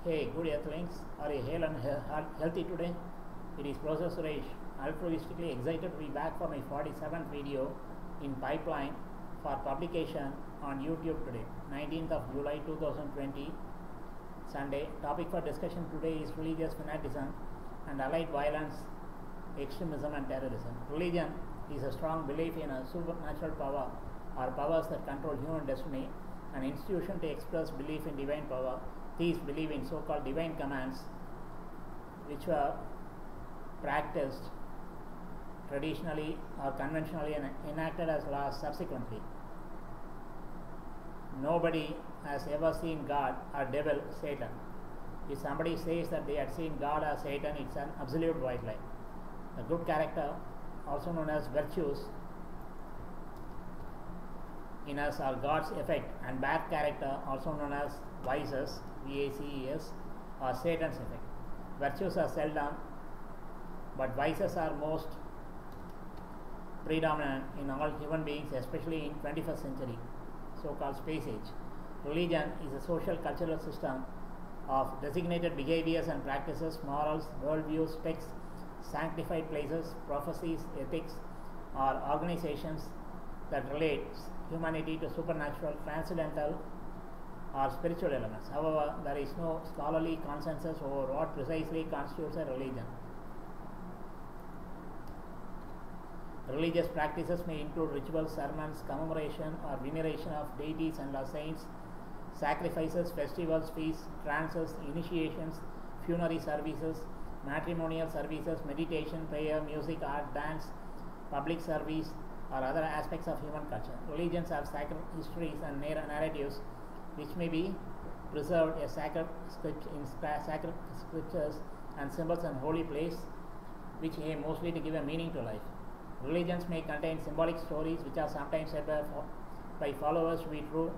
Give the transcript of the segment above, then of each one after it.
Hey, good earthlings. Are you hale and healthy today? It is Professor Suresh, altruistically excited to be back for my 47th video in pipeline for publication on YouTube today, 19th of July 2020, Sunday. Topic for discussion today is religious fanaticism and allied violence, extremism and terrorism. Religion is a strong belief in a supernatural power or powers that control human destiny, an institution to express belief in divine power. These believe in so-called divine commands which were practiced traditionally or conventionally and enacted as laws subsequently. Nobody has ever seen God or devil, Satan. If somebody says that they had seen God or Satan, it's an absolute white lie. The good character, also known as virtues, in us are God's effect, and bad character, also known as vices, VACES, or Satan's effect. Virtues are seldom, but vices are most predominant in all human beings, especially in 21st century, so-called space age. Religion is a social cultural system of designated behaviors and practices, morals, worldviews, texts, sanctified places, prophecies, ethics, or organizations that relates humanity to supernatural, transcendental, or spiritual elements. However, there is no scholarly consensus over what precisely constitutes a religion. Religious practices may include rituals, sermons, commemoration or veneration of deities and or saints, sacrifices, festivals, feasts, trances, initiations, funerary services, matrimonial services, meditation, prayer, music, art, dance, public service, or other aspects of human culture. Religions have sacred histories and narratives which may be preserved as sacred scriptures and symbols and holy place, which aim mostly to give a meaning to life. Religions may contain symbolic stories which are sometimes said by followers to be true,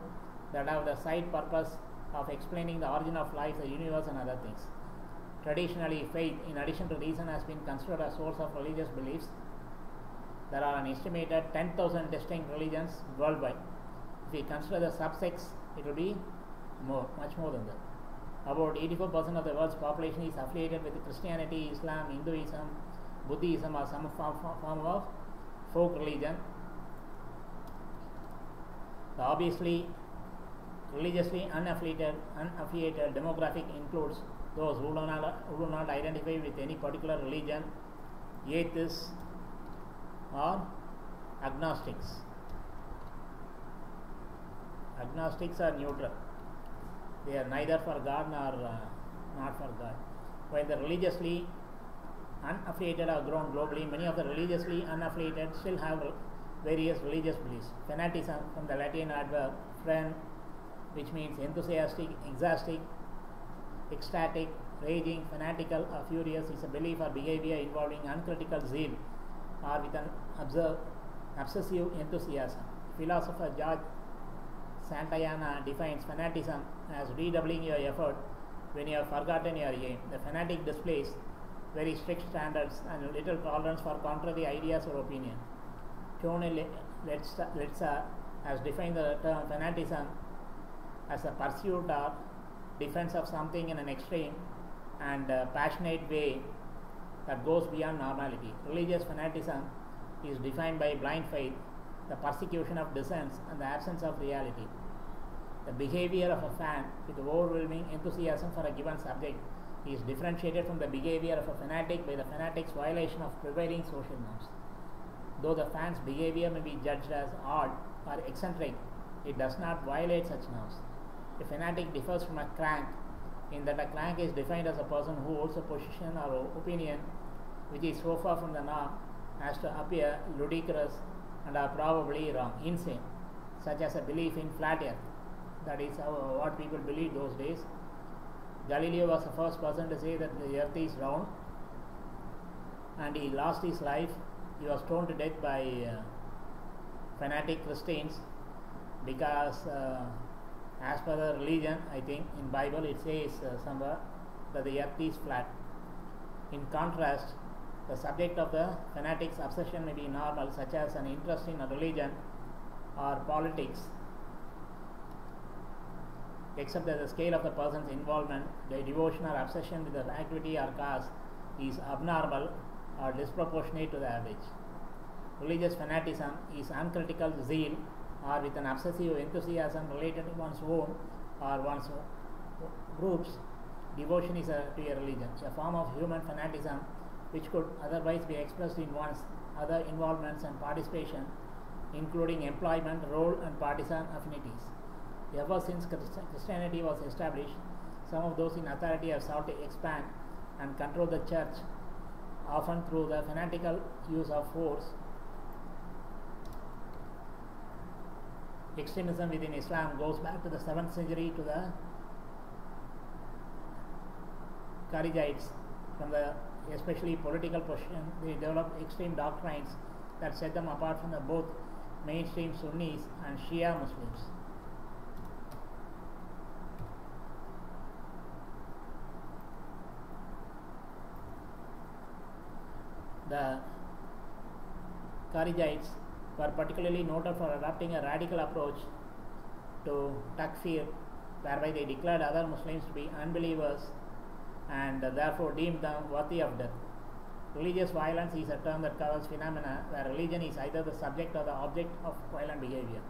that have the side purpose of explaining the origin of life, the universe and other things. Traditionally, faith, in addition to reason, has been considered a source of religious beliefs. There are an estimated 10,000 distinct religions worldwide. If we consider the subsects, it will be much more than that. About 84% of the world's population is affiliated with Christianity, Islam, Hinduism, Buddhism, or some form of folk religion. The obviously religiously unaffiliated demographic includes those who do not identify with any particular religion, atheists, or agnostics. Agnostics are neutral. They are neither for God nor not for God. While the religiously unaffiliated are grown globally, many of the religiously unaffiliated still have various religious beliefs. Fanaticism, from the Latin adverb fren, which means enthusiastic, ecstatic, raging, fanatical, or furious, is a belief or behavior involving uncritical zeal or with an obsessive enthusiasm. Philosopher George Santayana defines fanaticism as redoubling your effort when you have forgotten your aim. The fanatic displays very strict standards and little tolerance for contrary ideas or opinion. Tony Letzer has defined the term fanaticism as a pursuit or defense of something in an extreme and passionate way that goes beyond normality. Religious fanaticism is defined by blind faith, the persecution of dissent, and the absence of reality. The behavior of a fan with overwhelming enthusiasm for a given subject is differentiated from the behavior of a fanatic by the fanatic's violation of prevailing social norms. Though the fan's behavior may be judged as odd or eccentric, it does not violate such norms. A fanatic differs from a crank in that a crank is defined as a person who holds a position or opinion which is so far from the norm as to appear ludicrous and are probably wrong, insane, such as a belief in flat earth. That is what people believed those days. Galileo was the first person to say that the earth is round, and he lost his life. He was stoned to death by fanatic Christians because as per the religion, I think in Bible it says somewhere that the earth is flat. In contrast, the subject of the fanatic's obsession may be normal, such as an interest in a religion or politics, except that the scale of the person's involvement, the devotion or obsession with the activity or cause is abnormal or disproportionate to the average. Religious fanaticism is uncritical zeal or with an obsessive enthusiasm related to one's own or one's group's devotion is to a religion, a form of human fanaticism which could otherwise be expressed in one's other involvements and participation, including employment, role, and partisan affinities. Ever since Christianity was established, some of those in authority have sought to expand and control the church, often through the fanatical use of force. Extremism within Islam goes back to the 7th century to the Kharijites. From the especially political position, they developed extreme doctrines that set them apart from the both mainstream Sunnis and Shia Muslims. The Kharijites were particularly noted for adopting a radical approach to takfir, whereby they declared other Muslims to be unbelievers and therefore deemed them worthy of death. Religious violence is a term that covers phenomena where religion is either the subject or the object of violent behavior.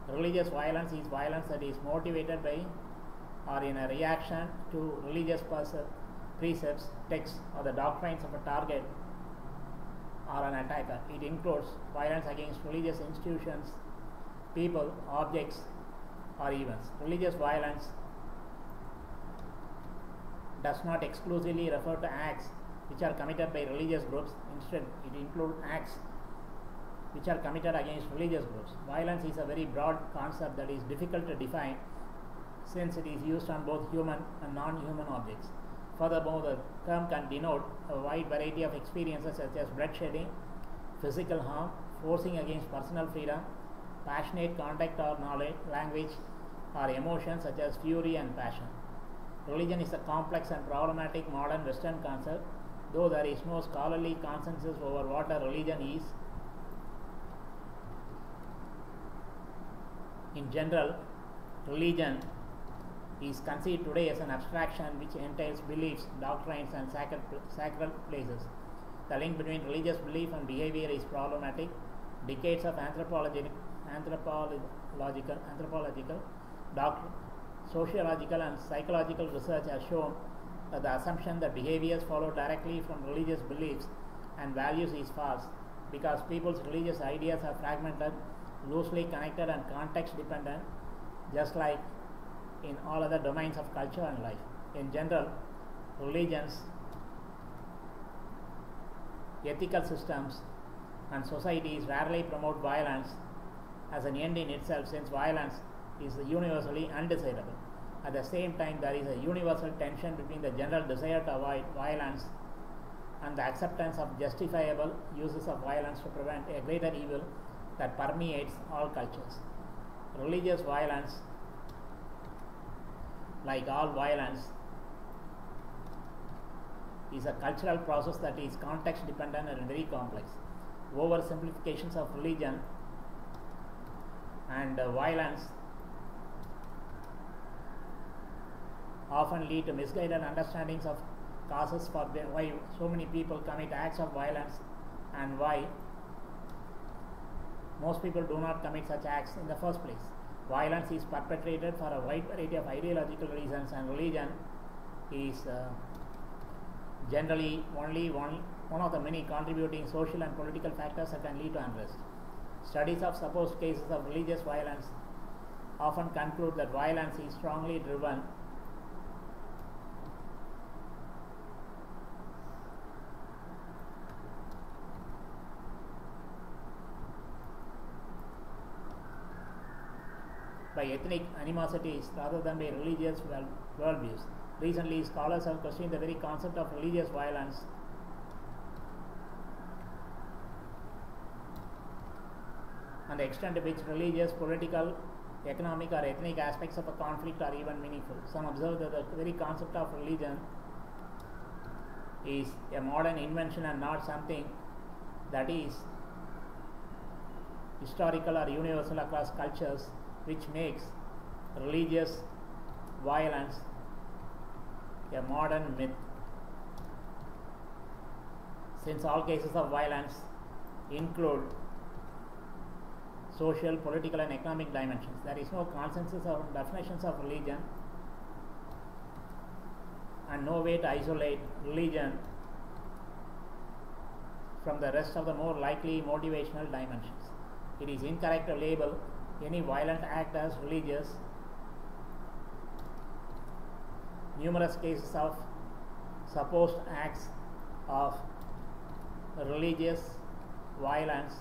Religious violence is violence that is motivated by or in a reaction to religious precepts, texts, or the doctrines of a target or an attacker. It includes violence against religious institutions, people, objects, or events. Religious violence does not exclusively refer to acts which are committed by religious groups. Instead, it includes acts which are committed against religious groups. Violence is a very broad concept that is difficult to define since it is used on both human and non-human objects. Furthermore, the term can denote a wide variety of experiences such as bloodshedding, physical harm, forcing against personal freedom, passionate contact or knowledge, language, or emotions such as fury and passion. Religion is a complex and problematic modern Western concept, though there is no scholarly consensus over what a religion is. In general, religion is conceived today as an abstraction which entails beliefs, doctrines, and sacred places. The link between religious belief and behavior is problematic. Decades of anthropological, sociological, and psychological research has shown that the assumption that behaviors follow directly from religious beliefs and values is false, because people's religious ideas are fragmented, loosely connected, and context dependent, just like in all other domains of culture and life. In general, religions, ethical systems, and societies rarely promote violence as an end in itself, since violence is universally undesirable. At the same time, there is a universal tension between the general desire to avoid violence and the acceptance of justifiable uses of violence to prevent a greater evil that permeates all cultures. Religious violence, like all violence, is a cultural process that is context dependent and very complex. Oversimplifications of religion and violence often lead to misguided understandings of causes for why so many people commit acts of violence and why most people do not commit such acts in the first place. Violence is perpetrated for a wide variety of ideological reasons, and religion is generally only one of the many contributing social and political factors that can lead to unrest. Studies of supposed cases of religious violence often conclude that violence is strongly driven by ethnic animosities rather than by religious worldviews. Recently, scholars have questioned the very concept of religious violence and the extent to which religious, political, economic, or ethnic aspects of a conflict are even meaningful. Some observe that the very concept of religion is a modern invention and not something that is historical or universal across cultures, which makes religious violence a modern myth, since all cases of violence include social, political and economic dimensions. There is no consensus on definitions of religion and no way to isolate religion from the rest of the more likely motivational dimensions. It is incorrect to label any violent act as religious. Numerous cases of supposed acts of religious violence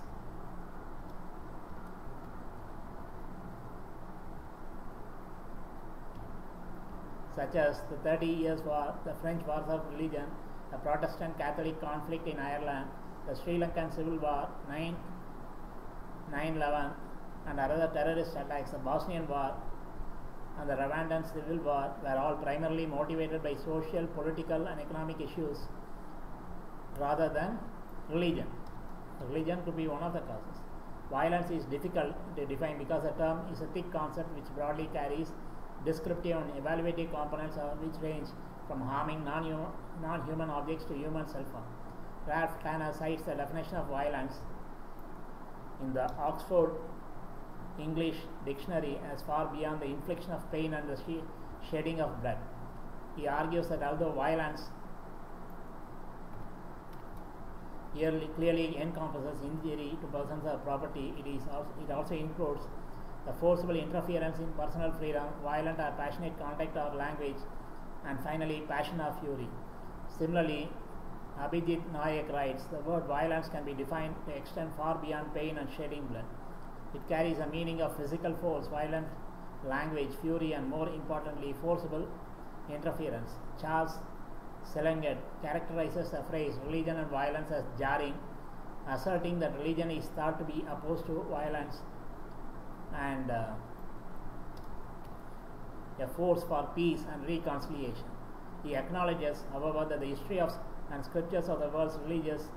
such as the 30 Years' War, the French Wars of Religion, the Protestant-Catholic conflict in Ireland, the Sri Lankan Civil War, 9/11 and other terrorist attacks, the Bosnian War and the Rwandan Civil War were all primarily motivated by social, political and economic issues rather than religion. Religion could be one of the causes. Violence is difficult to define because the term is a thick concept which broadly carries descriptive and evaluative components which range from harming non-human objects to human self-harm. Ralph Tanner cites the definition of violence in the Oxford English Dictionary as far beyond the infliction of pain and the shedding of blood. He argues that although violence clearly encompasses injury to persons or property, it also includes the forcible interference in personal freedom, violent or passionate contact or language, and finally passion or fury. Similarly, Abhijit Nayak writes, the word violence can be defined to extend far beyond pain and shedding blood. It carries a meaning of physical force, violent language, fury, and more importantly, forcible interference. Charles Selenget characterizes the phrase religion and violence as jarring, asserting that religion is thought to be opposed to violence and a force for peace and reconciliation. He acknowledges, however, that the history of and scriptures of the world's religions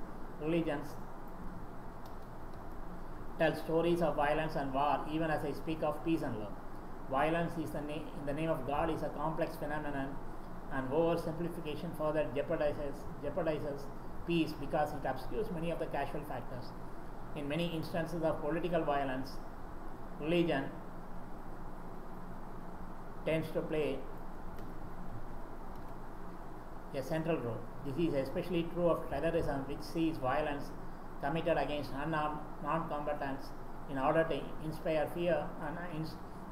tell stories of violence and war, even as I speak of peace and love. Violence is in the name of God is a complex phenomenon, and oversimplification further jeopardizes peace because it obscures many of the casual factors. In many instances of political violence, religion tends to play a central role. This is especially true of terrorism, which sees violence committed against unarmed non-combatants in order to inspire fear and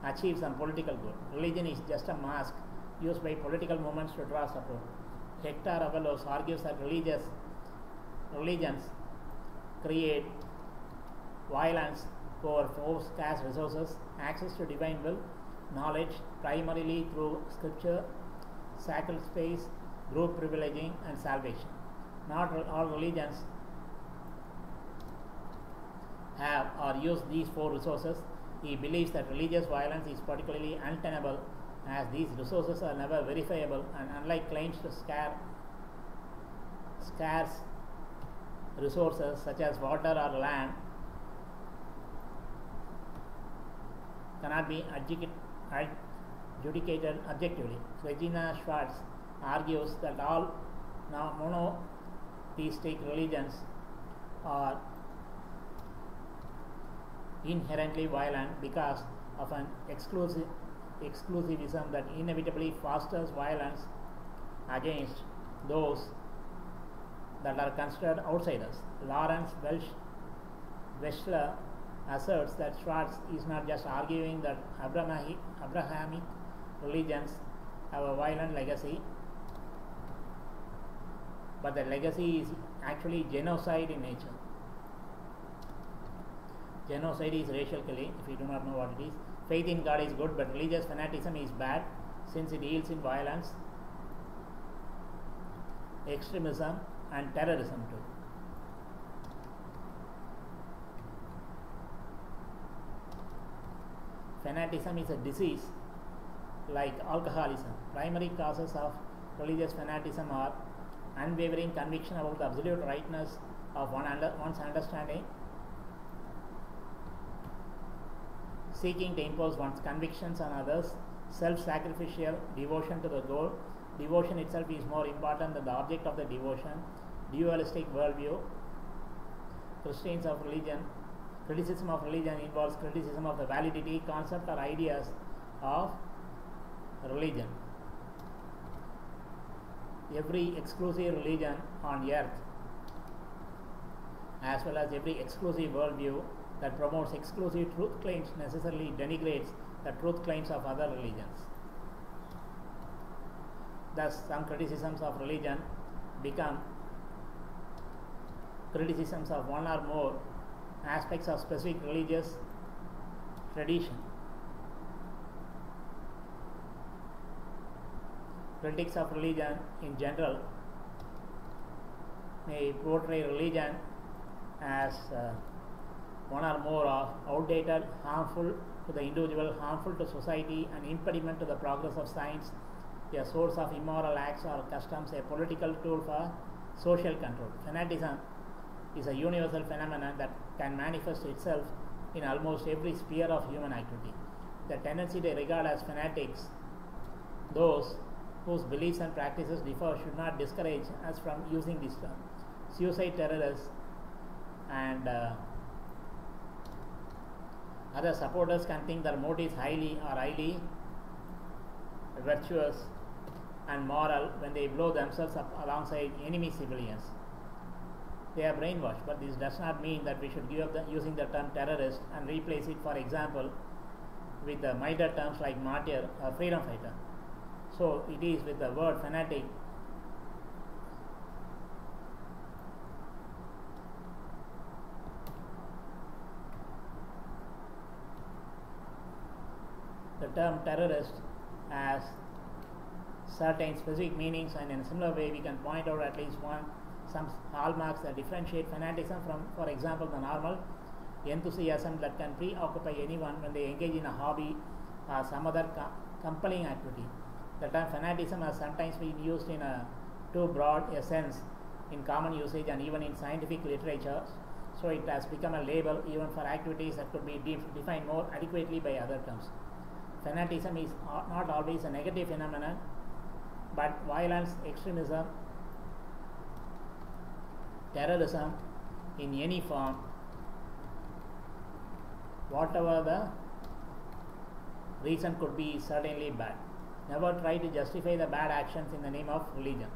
achieve some political goal. Religion is just a mask used by political movements to draw support. Hector Avalos argues that religions create violence over scarce resources, access to divine will, knowledge primarily through scripture, sacred space, group privileging, and salvation. Not all religions have or use these four resources. He believes that religious violence is particularly untenable as these resources are never verifiable, and unlike claims to scarce resources such as water or land cannot be adjudicated objectively. Regina Schwartz argues that all monotheistic religions are inherently violent because of an exclusivism that inevitably fosters violence against those that are considered outsiders. Lawrence Weschler asserts that Schwartz is not just arguing that Abrahamic religions have a violent legacy, but the legacy is actually genocide in nature. Genocide is racial killing, if you do not know what it is. Faith in God is good, but religious fanaticism is bad since it yields in violence, extremism, and terrorism too. Fanaticism is a disease like alcoholism. Primary causes of religious fanaticism are unwavering conviction about the absolute rightness of one's understanding, seeking to impose one's convictions on others, self-sacrificial devotion to the goal. Devotion itself is more important than the object of the devotion. Dualistic worldview. Criticism of religion involves criticism of the validity, concept or ideas of religion. Every exclusive religion on earth, as well as every exclusive worldview that promotes exclusive truth claims, necessarily denigrates the truth claims of other religions. Thus, some criticisms of religion become criticisms of one or more aspects of specific religious tradition. Critics of religion in general may portray religion as one or more of outdated, harmful to the individual, harmful to society, an impediment to the progress of science, a source of immoral acts or customs, a political tool for social control. Fanaticism is a universal phenomenon that can manifest itself in almost every sphere of human activity. The tendency to regard as fanatics those whose beliefs and practices differ should not discourage us from using this term. Suicide terrorists and other supporters can think their motives highly virtuous and moral when they blow themselves up alongside enemy civilians. They are brainwashed, but this does not mean that we should give up using the term terrorist and replace it, for example, with the milder terms like martyr or freedom fighter. So it is with the word fanatic the term terrorist has certain specific meanings, and in a similar way we can point out at least some hallmarks that differentiate fanaticism from, for example, the normal enthusiasm that can preoccupy anyone when they engage in a hobby or some other compelling activity. The term fanaticism has sometimes been used in a too broad a sense in common usage and even in scientific literature, so it has become a label even for activities that could be defined more adequately by other terms. Fanaticism is not always a negative phenomenon, but violence, extremism, terrorism in any form, whatever the reason could be, is certainly bad. Never try to justify the bad actions in the name of religion.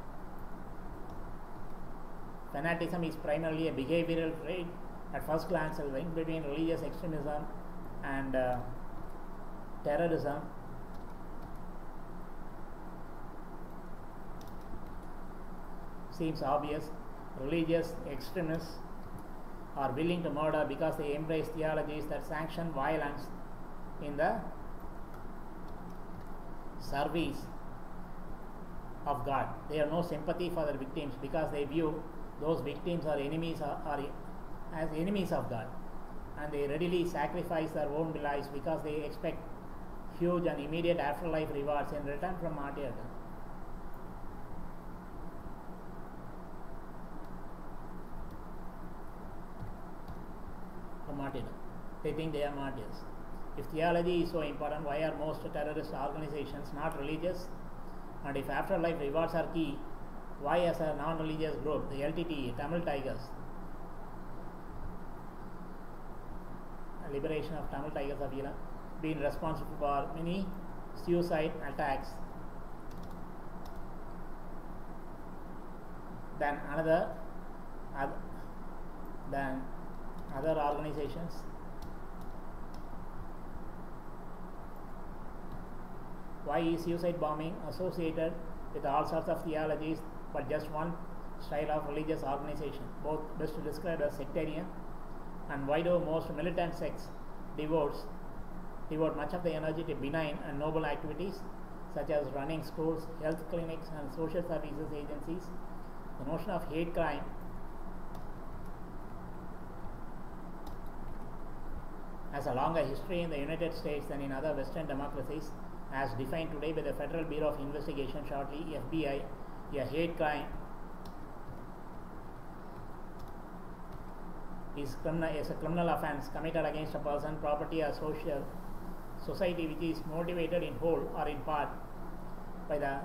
Fanaticism is primarily a behavioral trait. At first glance, the link between religious extremism and terrorism seems obvious. Religious extremists are willing to murder because they embrace theologies that sanction violence in the service of God. They have no sympathy for their victims because they view those victims or enemies as enemies of God, and they readily sacrifice their own lives because they expect huge and immediate afterlife rewards in return from martyrdom. They think they are martyrs. If theology is so important, why are most terrorist organizations not religious? And if afterlife rewards are key, why as a non-religious group, the LTTE, Tamil Tigers, Liberation of Tamil Tigers of Iran, been responsible for many suicide attacks than other organizations? Why is suicide bombing associated with all sorts of theologies but just one style of religious organization, both best described as sectarian? And why do most militant sects devote much of the energy to benign and noble activities such as running schools, health clinics and social services agencies? The notion of hate crime has a longer history in the United States than in other Western democracies, as defined today by the Federal Bureau of Investigation, shortly FBI. A hate crime is a criminal offense committed against a person, property or society which is motivated in whole or in part by the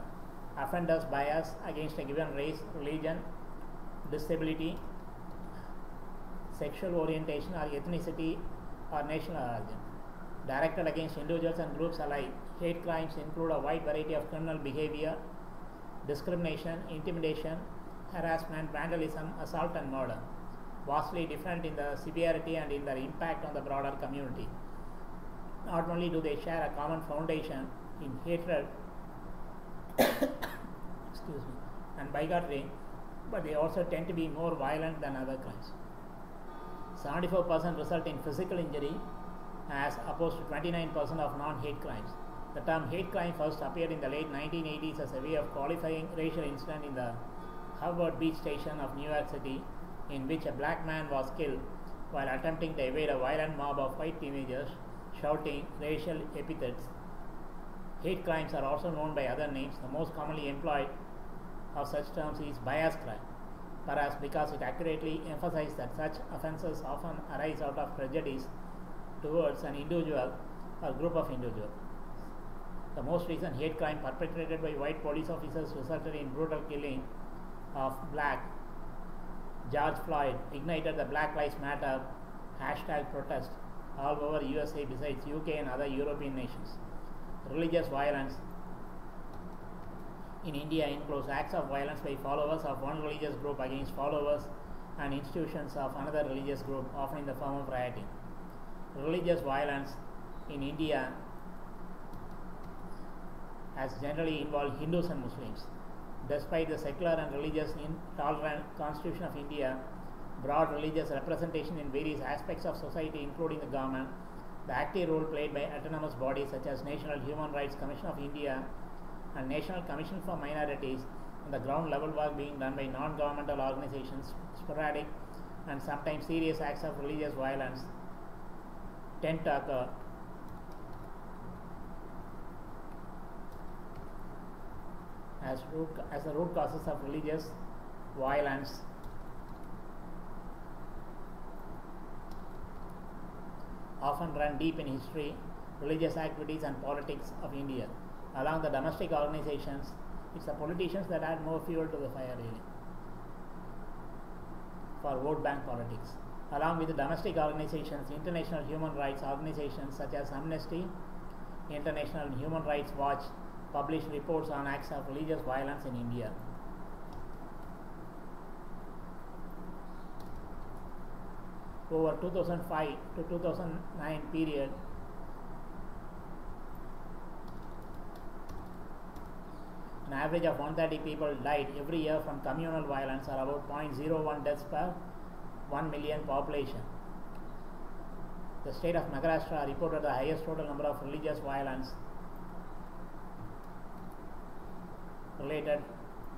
offender's bias against a given race, religion, disability, sexual orientation or ethnicity or national origin. Directed against individuals and groups alike, hate crimes include a wide variety of criminal behavior, discrimination, intimidation, harassment, vandalism, assault and murder, vastly different in the severity and in their impact on the broader community. Not only do they share a common foundation in hatred and bigotry, but they also tend to be more violent than other crimes. 74% result in physical injury as opposed to 29% of non-hate crimes. The term hate crime first appeared in the late 1980s as a way of qualifying racial incident in the Harvard Beach station of New York City, in which a black man was killed while attempting to evade a violent mob of white teenagers shouting racial epithets. Hate crimes are also known by other names. The most commonly employed of such terms is bias crime, perhaps because it accurately emphasizes that such offences often arise out of prejudice towards an individual or group of individuals. The most recent hate crime perpetrated by white police officers resulted in brutal killing of black George Floyd, ignited the Black Lives Matter #protest all over USA besides UK and other European nations. Religious violence in India includes acts of violence by followers of one religious group against followers and institutions of another religious group, often in the form of rioting. Religious violence in India has generally involved Hindus and Muslims. Despite the secular and religious intolerant Constitution of India, broad religious representation in various aspects of society, including the government, the active role played by autonomous bodies such as National Human Rights Commission of India and National Commission for Minorities, and the ground level work being done by non-governmental organizations, sporadic and sometimes serious acts of religious violence tend to occur. As the root causes of religious violence often run deep in history, religious activities and politics of India. Along the domestic organizations, it's the politicians that add more fuel to the fire really for vote bank politics. Along with the domestic organizations, international human rights organizations such as Amnesty International and Human Rights Watch publish reports on acts of religious violence in India. Over 2005 to 2009 period, an average of 130 people died every year from communal violence, or about 0.01 deaths per 1 million population. The state of Maharashtra reported the highest total number of religious violence related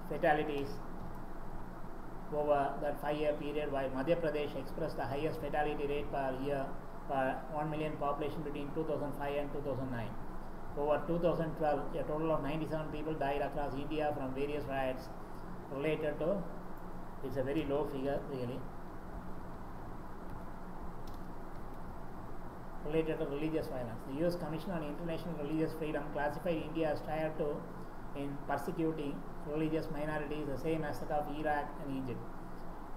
fatalities over that 5-year period, while Madhya Pradesh expressed the highest fatality rate per year per 1 million population between 2005 and 2009. Over 2012, a total of 97 people died across India from various riots related to, it's a very low figure really, related to religious violence. The US Commission on International Religious Freedom classified India as tier 2 in persecuting religious minorities, the same as that of Iraq and Egypt.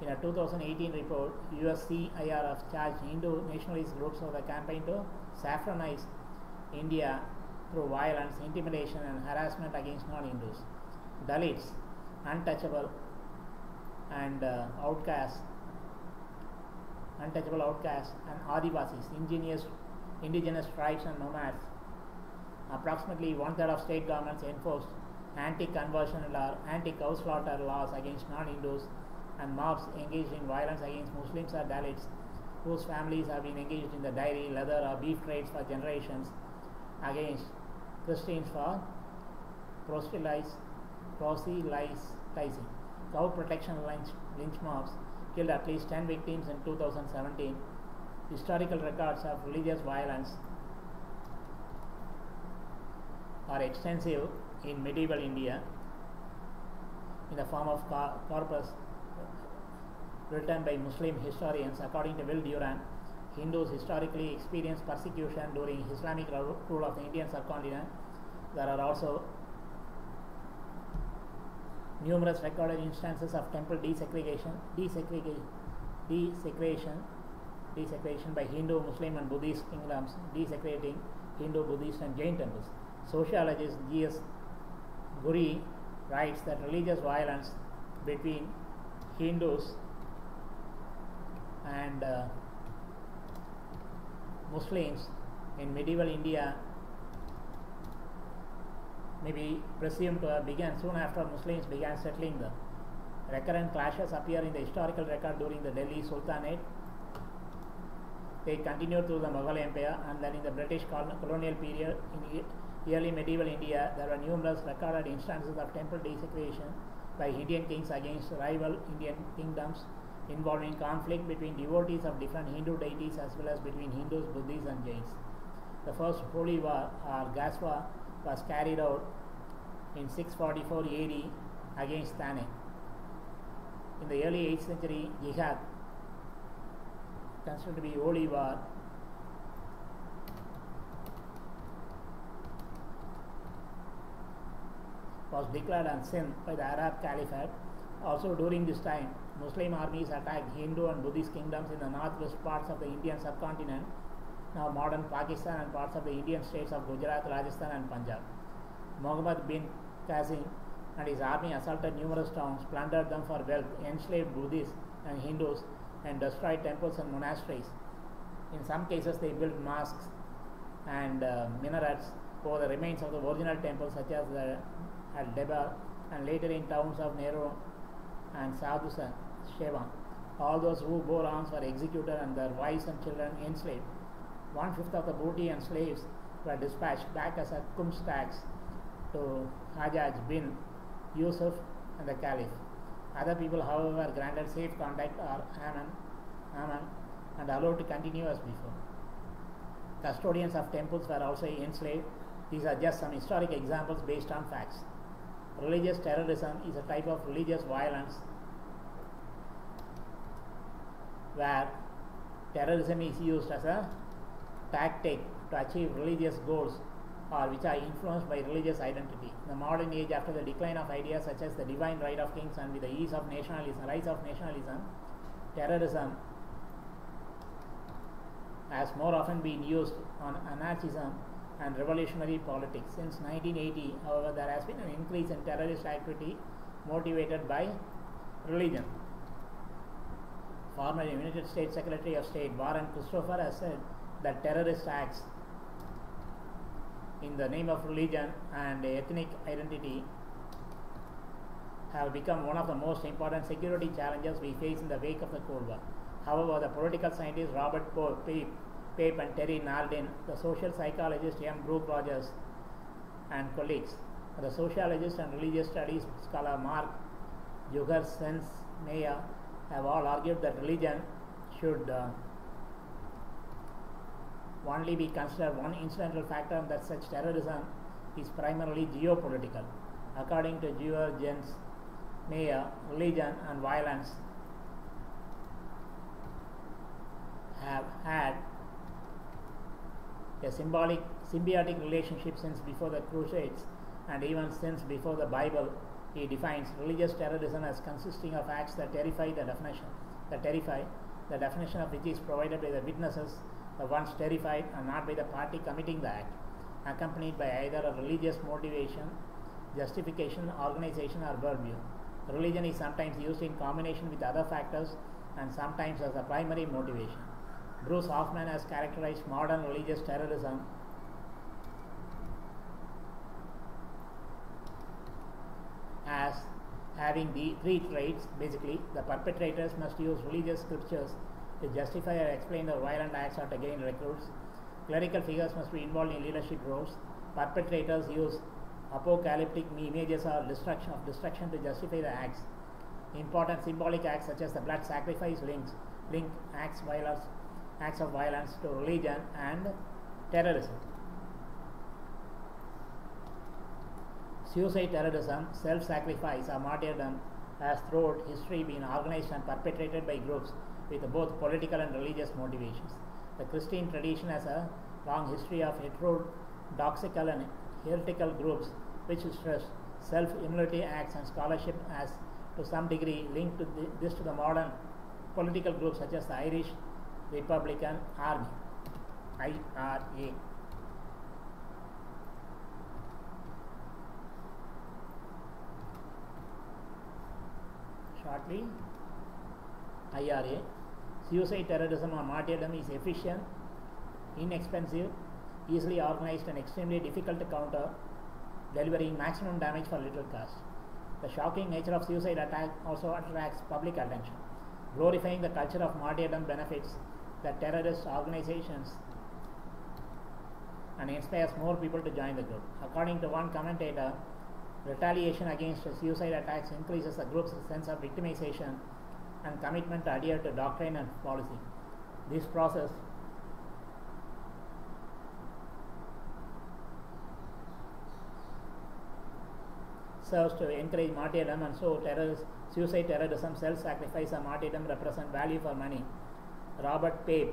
In a 2018 report, USCIRF charged Hindu nationalist groups of the campaign to saffronize India through violence, intimidation and harassment against non-Hindus, Dalits, untouchable and outcasts, and Adivasis, indigenous tribes and nomads. Approximately 1/3 of state governments enforced anti-conversion or anti-cow slaughter laws against non-Hindus, and mobs engaged in violence against Muslims or Dalits whose families have been engaged in the dairy, leather or beef trades for generations, against Christians for proselytizing. Cow protection lynch mobs killed at least 10 victims in 2017. Historical records of religious violence are extensive in medieval India in the form of corpus written by Muslim historians. According to Will Durant, Hindus historically experienced persecution during Islamic rule of the Indian subcontinent. There are also numerous recorded instances of temple desecration by Hindu, Muslim and Buddhist kingdoms, desecrating Hindu, Buddhist and Jain temples. Sociologist G.S. Guri writes that religious violence between Hindus and Muslims in medieval India may be presumed to have begun soon after Muslims began settling there. Recurrent clashes appear in the historical record during the Delhi Sultanate. They continued through the Mughal Empire, and then in the British colonial period in early medieval India, there were numerous recorded instances of temple desecration by Indian kings against rival Indian kingdoms, involving conflict between devotees of different Hindu deities as well as between Hindus, Buddhists and Jains. The first holy war, or Gaswa, was carried out in 644 AD against Thane. In the early 8th century, Jihad, considered to be holy war, was declared on Sindh by the Arab Caliphate. Also during this time, Muslim armies attacked Hindu and Buddhist kingdoms in the northwest parts of the Indian subcontinent, now modern Pakistan, and parts of the Indian states of Gujarat, Rajasthan and Punjab. Muhammad bin Qasim and his army assaulted numerous towns, plundered them for wealth, enslaved Buddhists and Hindus, and destroyed temples and monasteries. In some cases, they built mosques and minarets over the remains of the original temples, such as at Debar, and later in towns of Nehru and Sadhusa, Shevan. All those who bore arms were executed and their wives and children enslaved. 1/5 of the booty and slaves were dispatched back as a khums tax to Hajjaj bin Yusuf and the Caliph. Other people, however, were granted safe conduct or aman and allowed to continue as before. Custodians of temples were also enslaved. These are just some historic examples based on facts. Religious terrorism is a type of religious violence where terrorism is used as a tactic to achieve religious goals or which are influenced by religious identity. In the modern age, after the decline of ideas such as the divine right of kings and with the rise of nationalism, terrorism has more often been used on anarchism and revolutionary politics. Since 1980, however, there has been an increase in terrorist activity motivated by religion. Former United States Secretary of State Warren Christopher has said that terrorist acts in the name of religion and ethnic identity have become one of the most important security challenges we face in the wake of the Cold War. However, the political scientists Robert Pape and Terry Nardin, the social psychologist M. Brooke Rogers and colleagues, the sociologist and religious studies scholar Mark Jugersens-Meyer have all argued that religion should only be considered one incidental factor and that such terrorism is primarily geopolitical. According to Jugersens-Meyer, religion and violence have had a symbiotic relationship since before the Crusades and even since before the Bible. He defines religious terrorism as consisting of acts that terrify, the definition of which is provided by the witnesses, the ones terrified, and not by the party committing the act, accompanied by either a religious motivation, justification, organization, or worldview. Religion is sometimes used in combination with other factors and sometimes as a primary motivation. Bruce Hoffman has characterized modern religious terrorism as having the three traits. Basically, the perpetrators must use religious scriptures to justify or explain their violent acts or to gain recruits. Clerical figures must be involved in leadership roles. Perpetrators use apocalyptic images or destruction to justify the acts. Important symbolic acts such as the blood sacrifice link acts of violence to religion and terrorism. Suicide terrorism, self-sacrifice or martyrdom has throughout history been organized and perpetrated by groups with both political and religious motivations. The Christian tradition has a long history of heterodoxical and heretical groups which stress self-immolation acts and scholarship as to some degree linked to this to the modern political groups such as the Irish Republican Army, IRA. Shortly, IRA. Suicide terrorism or martyrdom is efficient, inexpensive, easily organized and extremely difficult to counter, delivering maximum damage for little cost. The shocking nature of suicide attack also attracts public attention, glorifying the culture of martyrdom benefits the terrorist organizations and inspires more people to join the group. According to one commentator, retaliation against suicide attacks increases the group's sense of victimization and commitment to adhere to doctrine and policy. This process serves to encourage martyrdom, and so suicide terrorism, self-sacrifice and martyrdom represent value for money. Robert Pape,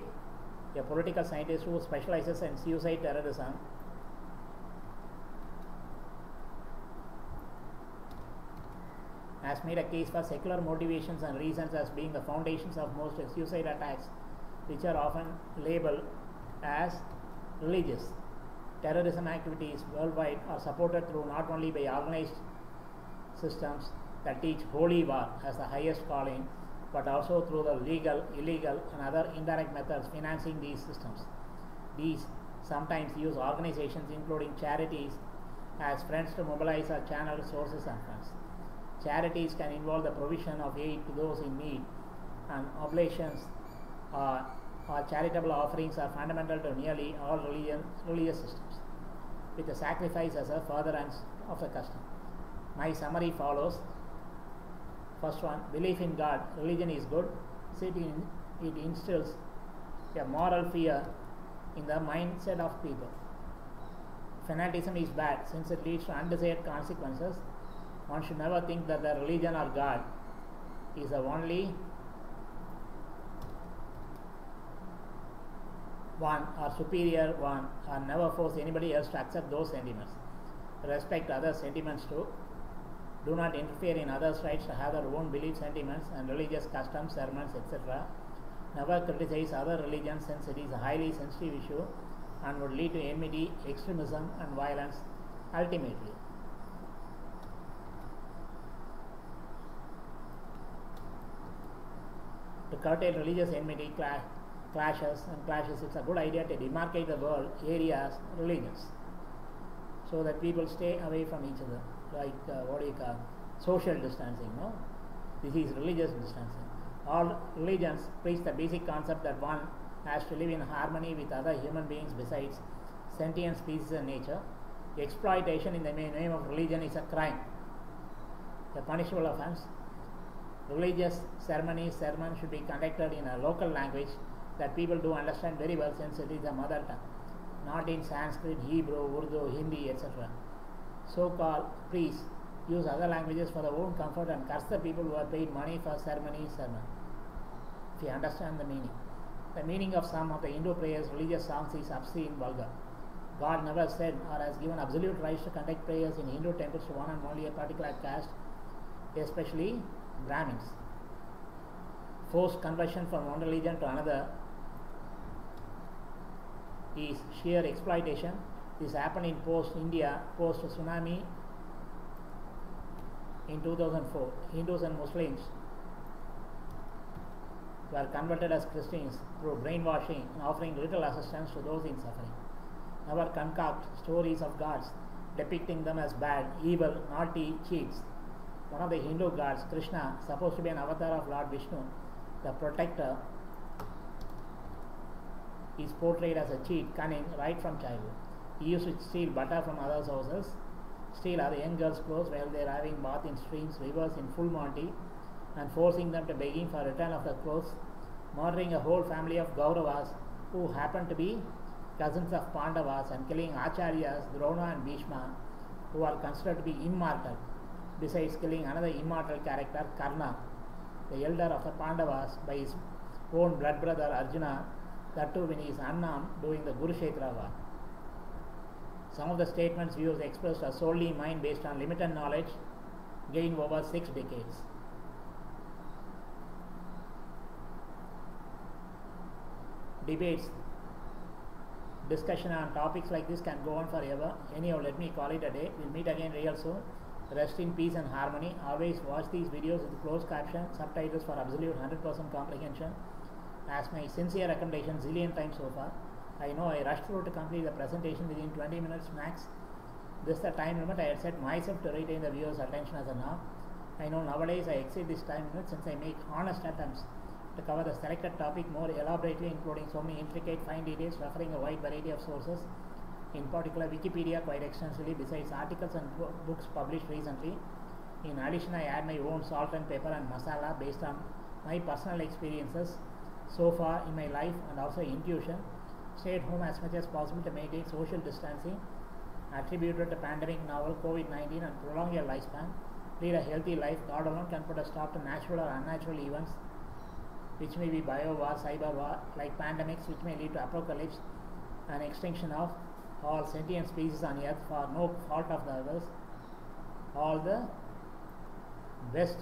a political scientist who specializes in suicide terrorism, has made a case for secular motivations and reasons as being the foundations of most suicide attacks, which are often labeled as religious. Terrorism activities worldwide are supported through not only by organized systems that teach holy war as the highest calling, but also through the legal, illegal, and other indirect methods financing these systems. These sometimes use organizations including charities as friends to mobilize or channel resources and funds. Charities can involve the provision of aid to those in need, and oblations or charitable offerings are fundamental to nearly all religious systems, with the sacrifice as a furtherance of the custom. My summary follows. First one, belief in God. Religion is good. It instills a moral fear in the mindset of people. Fanaticism is bad since it leads to undesired consequences. One should never think that the religion or God is the only one or superior one, or never force anybody else to accept those sentiments. Respect others' sentiments too. Do not interfere in others' rights to have their own belief sentiments and religious customs, sermons, etc. Never criticize other religions since it is a highly sensitive issue and would lead to enmity, extremism and violence ultimately. To curtail religious enmity, clashes, it's a good idea to demarcate the world areas, religions, so that people stay away from each other, like social distancing. No, this is religious distancing. All religions preach the basic concept that one has to live in harmony with other human beings besides sentient species and nature. Exploitation in the name of religion is a crime, a punishable offense. Religious sermons should be conducted in a local language that people do understand very well, since it is a mother tongue, not in Sanskrit, Hebrew, Urdu, Hindi, etc. So-called priests use other languages for their own comfort and curse the people who are paid money for sermon. If you understand the meaning. The meaning of some of the Hindu prayers, religious songs is obscene, vulgar. God never said or has given absolute rights to conduct prayers in Hindu temples to one and only a particular caste, especially Brahmins. Forced conversion from one religion to another is sheer exploitation. This happened in post-India, post-tsunami in 2004. Hindus and Muslims were converted as Christians through brainwashing and offering little assistance to those in suffering. Never concoct stories of gods depicting them as bad, evil, naughty, cheats. One of the Hindu gods, Krishna, supposed to be an avatar of Lord Vishnu, the protector, is portrayed as a cheat, cunning right from childhood. He used to steal butter from others' houses, steal other young girls' clothes while they are having bath in streams, rivers in full monty, and forcing them to begging for return of the clothes, murdering a whole family of Kauravas who happened to be cousins of Pandavas, and killing Acharyas, Drona and Bhishma, who are considered to be immortal, besides killing another immortal character, Karna, the elder of the Pandavas, by his own blood brother Arjuna, that too when he is unarmed during the Kurukshetra war. Some of the statements views expressed are solely mine based on limited knowledge gained over 6 decades. Debates, discussion on topics like this can go on forever. Anyhow, let me call it a day. We'll meet again real soon. Rest in peace and harmony. Always watch these videos with closed caption, subtitles for absolute 100% comprehension. As my sincere recommendation zillion times so far. I know I rushed through to complete the presentation within 20 minutes max. This is the time limit I had set myself to retain the viewer's attention as of now. I know nowadays I exceed this time limit since I make honest attempts to cover the selected topic more elaborately, including so many intricate fine details referring a wide variety of sources, in particular Wikipedia quite extensively, besides articles and books published recently. In addition, I add my own salt and pepper and masala based on my personal experiences so far in my life and also intuition. Stay at home as much as possible to maintain social distancing attributed to pandemic novel COVID-19 and prolong your lifespan. Lead a healthy life. God alone can put a stop to natural or unnatural events which may be bio-war, cyber war, like pandemics which may lead to apocalypse and extinction of all sentient species on earth for no fault of the others. All the best.